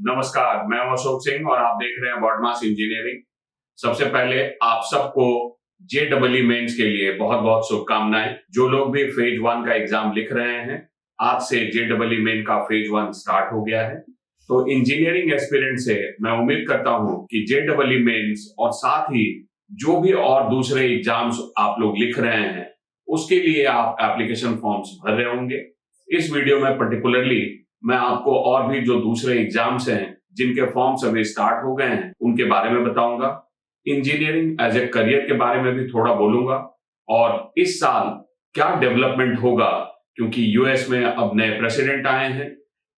नमस्कार, मैं हूं अशोक सिंह और आप देख रहे हैं बॉडमास इंजीनियरिंग। सबसे पहले आप सबको जेईई मेंस के लिए बहुत बहुत शुभकामनाएं। जो लोग भी फेज 1 का एग्जाम लिख रहे हैं, आज से जेईई मेन का फेज 1 स्टार्ट हो गया है। तो इंजीनियरिंग एस्पिरेंट से मैं उम्मीद करता हूं कि जेईई मेंस और साथ ही जो भी और दूसरे एग्जाम्स आप लोग लिख रहे हैं, उसके लिए आप एप्लीकेशन फॉर्म्स भर रहे होंगे। इस वीडियो में पर्टिकुलरली मैं आपको और भी जो दूसरे एग्जाम्स हैं जिनके फॉर्म्स अभी स्टार्ट हो गए हैं उनके बारे में बताऊंगा। इंजीनियरिंग एज ए करियर के बारे में भी थोड़ा बोलूंगा और इस साल क्या डेवलपमेंट होगा, क्योंकि यूएस में अब नए प्रेसिडेंट आए हैं।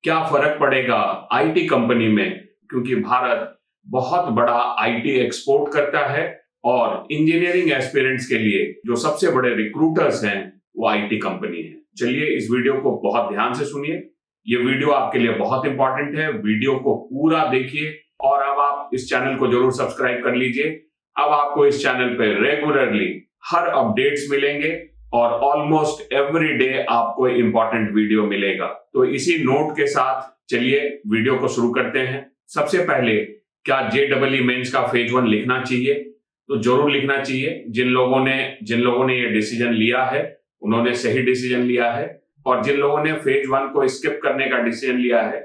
क्या फर्क पड़ेगा आईटी कंपनी में, क्योंकि भारत बहुत बड़ा आईटी एक्सपोर्ट करता है और इंजीनियरिंग एस्पिरेंट्स के लिए जो सबसे बड़े रिक्रूटर्स हैं वो आईटी कंपनी है। चलिए इस वीडियो को बहुत ध्यान से सुनिए। ये वीडियो आपके लिए बहुत इंपॉर्टेंट है, वीडियो को पूरा देखिए और अब आप इस चैनल को जरूर सब्सक्राइब कर लीजिए। अब आपको इस चैनल पे रेगुलरली हर अपडेट्स मिलेंगे और ऑलमोस्ट एवरी डे आपको इंपॉर्टेंट वीडियो मिलेगा। तो इसी नोट के साथ चलिए वीडियो को शुरू करते हैं। सबसे पहले, क्या जेईई मेंस का फेज 1 लिखना चाहिए? तो जरूर लिखना चाहिए। जिन लोगों ने ये डिसीजन लिया है उन्होंने सही डिसीजन लिया है, और जिन लोगों ने फेज 1 को स्किप करने का डिसीजन लिया है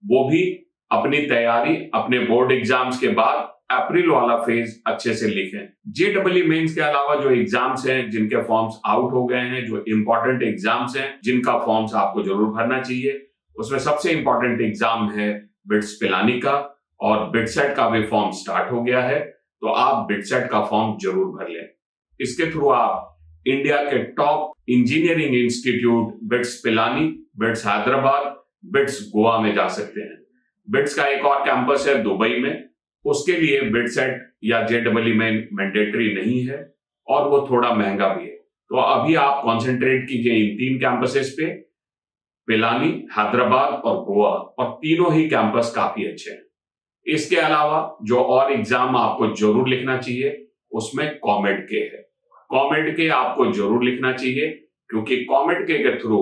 वो भी अपनी तैयारी अपने बोर्ड एग्जाम्स के बाद अप्रैल वाला फेज अच्छे से लिखें। जेईई मेंस के अलावा जो एग्जाम्स हैं जिनके फॉर्म्स आउट हो गए हैं, जो इंपॉर्टेंट एग्जाम्स हैं जिनका फॉर्म्स आपको जरूर भरना चाहिए, उसमें सबसे इंपॉर्टेंट एग्जाम है बिट्स पिलानी का, और बिटसेट का भी फॉर्म स्टार्ट हो गया है। तो आप बिटसेट का फॉर्म जरूर भर लें। इसके थ्रू आप इंडिया के top engineering institute bits Pilani, bits Hyderabad, bits Goa में जा सकते हैं। बिट्स का एक और कैंपस है दुबई में, उसके लिए बिटसेट या जेईई मेन मैंडेटरी नहीं है और वो थोड़ा महंगा भी है। तो अभी आप कंसंट्रेट कीजिए इन 3 कैंपसेस पे, पिलानी, हैदराबाद और गोवा, और तीनों ही कैंपस काफी अच्छे हैं। इसके अलावा जो और एग्जाम आपको जरूर लिखना चाहिए उसमें कॉमेड के है। कॉमेड के आपको जरूर लिखना चाहिए, क्योंकि कॉमेड के थ्रू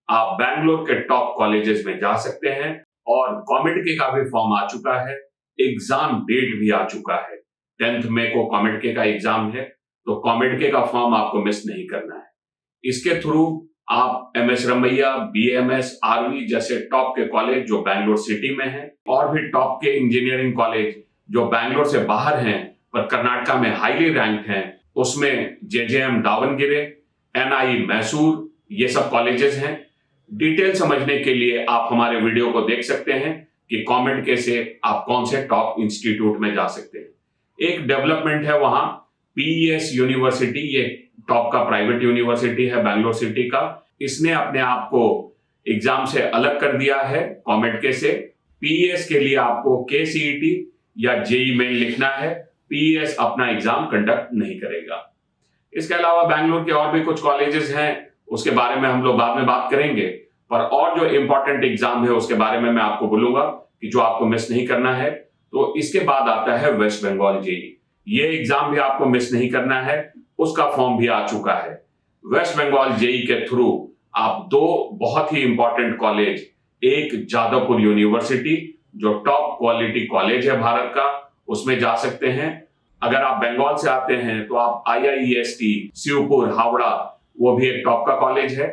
आप बैंगलोर के टॉप कॉलेजेस में जा सकते हैं, और कॉमेड के का भी फॉर्म आ चुका है, एग्जाम डेट भी आ चुका है। 10 मई को कॉमेड के का एग्जाम है, तो कॉमेड के का फॉर्म आपको मिस नहीं करना है। इसके थ्रू आप एमएस रमैया, बीएमएस, आरवी जैसे टॉप के कॉलेज जो बैंगलोर सिटी में हैं, और भी टॉप के इंजीनियरिंग कॉलेज जो बैंगलोर से बाहर हैं पर कर्नाटका में हाईली रैंक्ड हैं, उसमें जेजेएम दावणगेरे, एनआई मैसूर, ये सब कॉलेजेस हैं। डिटेल समझने के लिए आप हमारे वीडियो को देख सकते हैं कि कॉमेड के से आप कौन से टॉप इंस्टीट्यूट में जा सकते हैं। एक डेवलपमेंट है वहां, पीईएस यूनिवर्सिटी, ये टॉप का प्राइवेट यूनिवर्सिटी है बैंगलोर सिटी का, इसने अपने आप को एग्जाम से अलग कर दिया है कॉमेड के से। पीईएस के लिए आपको केसीईटी या जेईई मेन लिखना है, पीईएस अपना एग्जाम कंडक्ट नहीं करेगा। इसके अलावा बैंगलोर के और भी कुछ कॉलेजेस हैं, उसके बारे में हम लोग बाद में बात करेंगे, पर और जो इंपॉर्टेंट एग्जाम है उसके बारे में मैं आपको बोलूंगा कि जो आपको मिस नहीं करना है। तो इसके बाद आता है वेस्ट बंगाल जेईई। ये एग्जाम भी आपको मिस नहीं करना है, उसका फॉर्म भी आ चुका है। वेस्ट बंगाल जेईई के थ्रू आप 2 बहुत ही इंपॉर्टेंट कॉलेज, एक जादवपुर यूनिवर्सिटी जो टॉप क्वालिटी कॉलेज है भारत का, उसमें जा सकते हैं। अगर आप बंगाल से आते हैं तो आप आईआईएसटी शिवपुर हावड़ा, वो भी एक टॉप का कॉलेज है।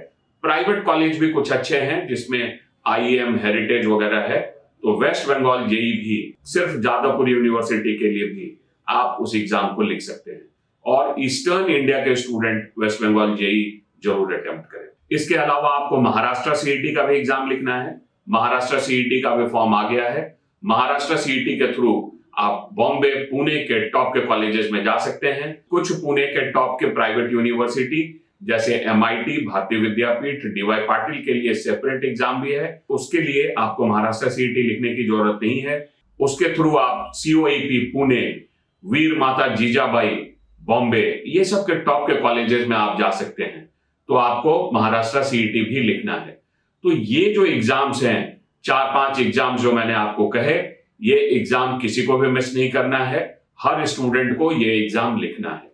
प्राइवेट कॉलेज भी कुछ अच्छे हैं जिसमें आईएम, हेरिटेज वगैरह है। तो वेस्ट बंगाल जेईई भी सिर्फ जादवपुर यूनिवर्सिटी के लिए भी आप उस एग्जाम को लिख सकते हैं, और ईस्टर्न इंडिया के स्टूडेंट वेस्ट बंगाल जेईई जरूर अटेम्प्ट करें। इसके अलावा आपको महाराष्ट्र सीईटी का भी एग्जाम लिखना है। महाराष्ट्र सीईटी का भी फॉर्म आ गया है। महाराष्ट्र सीईटी के थ्रू आप बॉम्बे, पुणे के टॉप के कॉलेजेस में जा सकते हैं। कुछ पुणे के टॉप के प्राइवेट यूनिवर्सिटी जैसे एमआईटी, भारतीय विद्यापीठ, डीवाई पाटिल के लिए सेपरेट एग्जाम भी है, उसके लिए आपको महाराष्ट्र सीईटी लिखने की जरूरत नहीं है। उसके थ्रू आप सीओईपी पुणे, वीर माता जीजाबाई बॉम्बे, ये सब के टॉप के कॉलेजेस में आप जा सकते हैं। तो आपको महाराष्ट्र सीईटी भी लिखना है। तो ये जो एग्जाम्स हैं, 4-5 एग्जाम्स जो मैंने आपको कहे, ये एग्जाम किसी को भी मिस नहीं करना है, हर स्टूडेंट को ये एग्जाम लिखना है।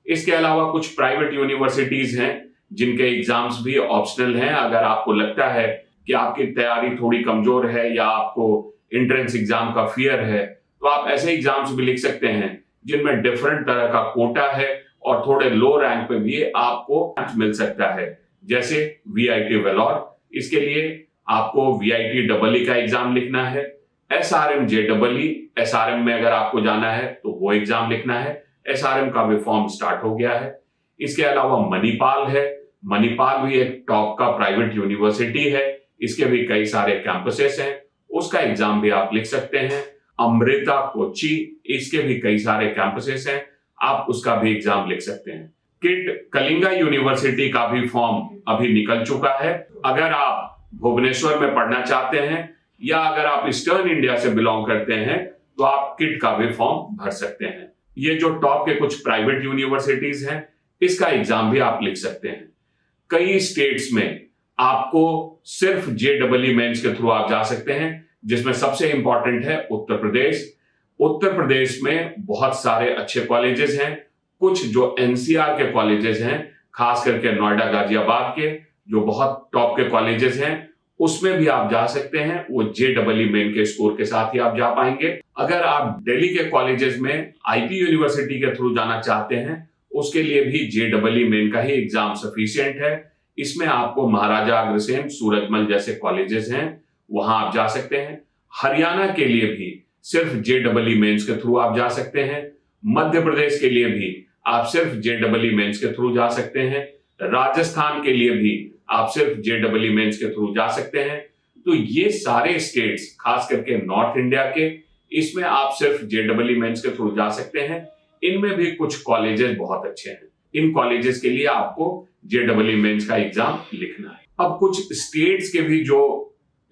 इसके अलावा कुछ प्राइवेट यूनिवर्सिटीज हैं जिनके एग्जाम्स भी ऑप्शनल हैं। अगर आपको लगता है कि आपकी तैयारी थोड़ी कमजोर है या आपको एंट्रेंस एग्जाम का फियर है, तो आप ऐसे एग्जाम्स भी लिख सकते हैं जिनमें डिफरेंट तरह का कोटा है और थोड़े लो रैंक पे भी आपको मिल सकता है, जैसे वीआईटी वेलोर। इसके लिए आपको वीआईटी डबल ई का एग्जाम लिखना है। एसआरएम जेडबलई, एसआरएम में अगर आपको जाना है तो वो एग्जाम लिखना है। एसआरएम का भी फॉर्म स्टार्ट हो गया है। इसके अलावा मणिपाल है। मणिपाल भी एक टॉप का प्राइवेट यूनिवर्सिटी है। इसके भी कई सारे कैंपसेस हैं, उसका एग्जाम भी आप लिख सकते हैं। अमृता कोच्चि, इसके भी कई सारे कैंपसेस हैं, आप उसका भी एग्जाम लिख सकते हैं। किट कलिंगा यूनिवर्सिटी का भी फॉर्म अभी निकल चुका है। अगर आप भुवनेश्वर में पढ़ना चाहते हैं या अगर आप ईस्टर्न इंडिया से बिलोंग करते हैं तो आप किट का भी फॉर्म भर सकते हैं। ये जो टॉप के कुछ प्राइवेट यूनिवर्सिटीज हैं, इसका एग्जाम भी आप लिख सकते हैं। कई स्टेट्स में आपको सिर्फ जेईई मेंस के थ्रू आप जा सकते हैं, जिसमें सबसे इंपॉर्टेंट है उत्तर प्रदेश। उत्तर प्रदेश में बहुत सारे अच्छे कॉलेजेस हैं। कुछ जो एनसीआर के कॉलेजेस हैं, खास करके नोएडा गाजियाबाद के जो बहुत टॉप के कॉलेजेस हैं, उसमें भी आप जा सकते हैं। वो जेईई मेन के स्कोर के साथ ही आप जा पाएंगे। अगर आप दिल्ली के कॉलेजेस में आईपी यूनिवर्सिटी के थ्रू जाना चाहते हैं, उसके लिए भी जेईई मेन का ही एग्जाम सफिशिएंट है। इसमें आपको महाराजा अग्रसेन, सूरजमल जैसे कॉलेजेस हैं, वहां आप जा सकते हैं। हरियाणा के लिए भी सिर्फ जेईई मेंस के थ्रू आप जा सकते हैं। मध्य प्रदेश के लिए भी आप सिर्फ जेईई मेंस के थ्रू जा सकते हैं। राजस्थान के लिए भी आप सिर्फ जेईई मेंस के थ्रू जा सकते हैं। तो ये सारे स्टेट्स, खास करके नॉर्थ इंडिया के, इसमें आप सिर्फ जेईई मेंस के थ्रू जा सकते हैं। इनमें भी कुछ कॉलेजेस बहुत अच्छे हैं। इन कॉलेजेस के लिए आपको जेईई मेंस का एग्जाम लिखना है। अब कुछ स्टेट्स के भी जो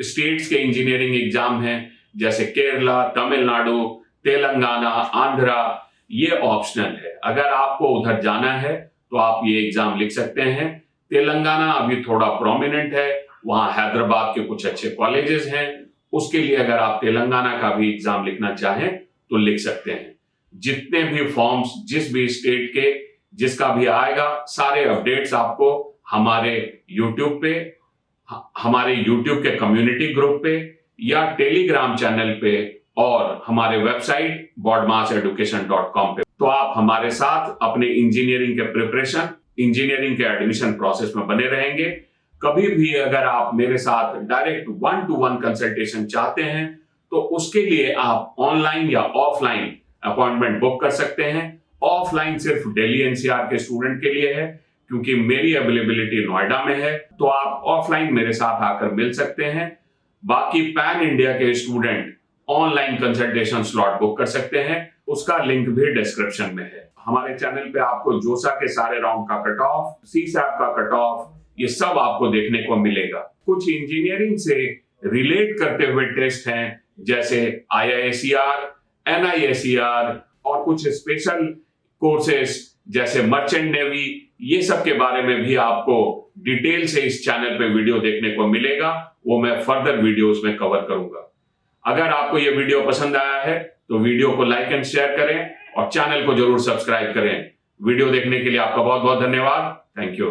स्टेट्स के इंजीनियरिंग एग्जाम हैं, जैसे केरला, तमिलनाडु, तेलंगाना, आंध्रा, ये ऑप्शनल है। अगर आपको उधर जाना है तो आप ये एग्जाम लिख सकते हैं। तेलंगाना अभी थोड़ा प्रोमिनेंट है, वहां हैदराबाद के कुछ अच्छे कॉलेजेस हैं। उसके लिए अगर आप तेलंगाना का भी एग्जाम लिखना चाहें तो लिख सकते हैं। जितने भी फॉर्म्स जिस भी स्टेट के जिसका भी आएगा, सारे अपडेट्स आपको हमारे YouTube पे, हमारे YouTube के कम्युनिटी ग्रुप पे या टेलीग्राम चैनल पे और हमारे वेबसाइट bodmaseducation.com पे, तो आप हमारे साथ अपने इंजीनियरिंग के प्रिपरेशन, इंजीनियरिंग के एडमिशन प्रोसेस में बने रहेंगे। कभी भी अगर आप मेरे साथ डायरेक्ट 1-to-1 कंसल्टेशन चाहते हैं तो उसके लिए आप ऑनलाइन या ऑफलाइन अपॉइंटमेंट बुक कर सकते हैं। ऑफलाइन सिर्फ दिल्ली एनसीआर के स्टूडेंट के लिए है, क्योंकि मेरी अवेलेबिलिटी नोएडा में है, तो आप ऑफलाइन मेरे साथ आकर मिल सकते हैं। बाकी पैन इंडिया के student online consultation slot book कर सकते हैं, उसका लिंक भी डिस्क्रिप्शन में है। हमारे चैनल पे आपको जोसा के सारे राउंड का कट ऑफ, सीसैप का कट ऑफ, ये सब आपको देखने को मिलेगा। कुछ इंजीनियरिंग से रिलेट करते हुए टेस्ट हैं, जैसे IISER, NISER और कुछ स्पेशल कोर्सेस जैसे मर्चेंट नेवी, ये सब के बारे में भी आपको डिटेल से इस चैनल पे वीडियो देखने को मिलेगा। वो मैं फर्दर वीडियोस में कवर करूंगा। अगर आपको ये वीडियो पसंद आया है तो वीडियो को लाइक एंड शेयर करें और चैनल को जरूर सब्सक्राइब करें। वीडियो देखने के लिए आपका बहुत बहुत धन्यवाद। Thank you.